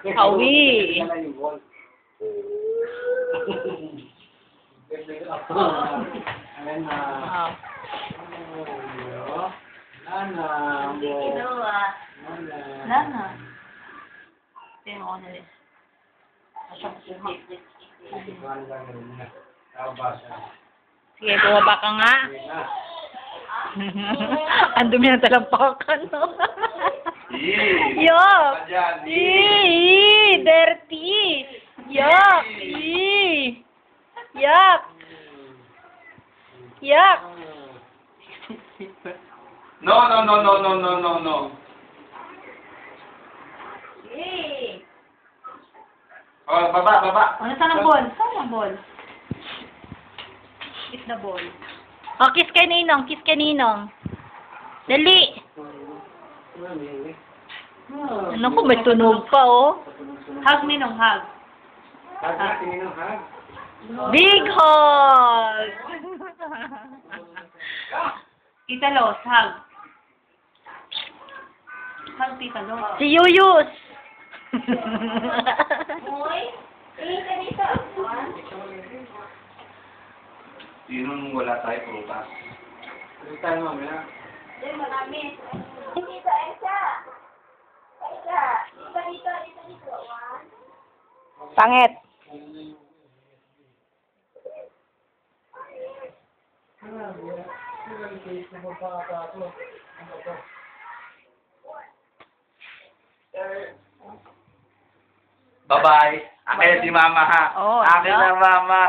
Hawi. Ayan na. Ah. Lana. Tingnan ko na rin. Sige, bumaba ka nga. Ang dumi ng talampakan, no? Yuck! Dirty! Yuck! Yuck! Yuck! No. Oh, baba. Ano saan ang ball? Saan ang ball? Kiss the ball. Oh, kiss kay Ninong. Kiss kay Ninong. Dali! Ano ko, may tunog pa, oh. Hug, Ninong, hug. Big hug! Tita Los, hug. Hug, Tita Los. Si Yuyus! Sinong wala tayo prutas? Prutas mo, mamaya. Pangit. Bye-bye. Akin na si Mama, ha? Oh, Akin ano? na, Mama.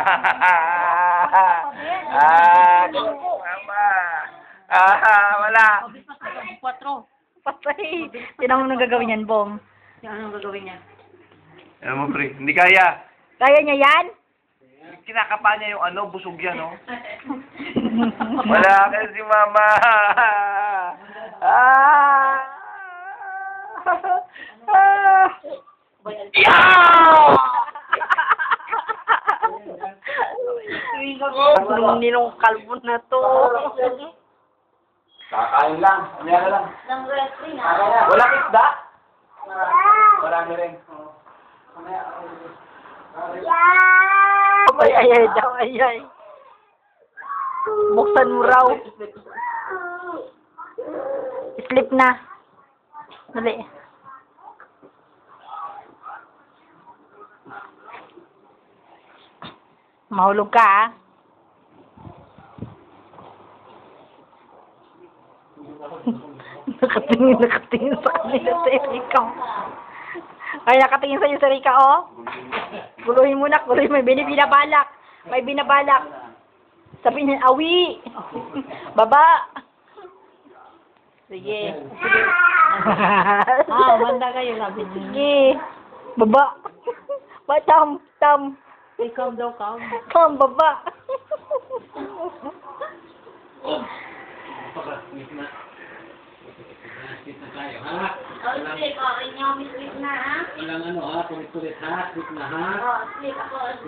Akin na si Mama. Wala. Patay. Sino ang gagawin yan, Bong? Ano ang gagawin niya? Ano mo, pre? Hindi kaya. Kaya niya yan? Kinakapa niya yung ano, busog yan, oh. Wala akin si Mama. Ang ninong kalbo na to. Kakain lang. Mamaya lang. Ng wrestling, ha? Walang isda? Marami rin. Ay daw, ay. Buksan mo raw. Sleep na. Dali. Mahulog ka, ah. Nakatingin sa kanila si Erika. Ay, nakatingin sa'yo si Erika, oh. Guluhin mo na, guluhin mo. May binabalak. May binabalak. Sabi niya, awi. Baba. Sige. Sige. Banda kayo, sabi niya. Sige. Baba. Ba, tam. Ikaw daw, kam. Kam, baba. Oh, sleep. Oh, inyo, sleep na, ha? Walang ano ha, kulit-kulit ha, sleep na ha. Oh, sleep ako.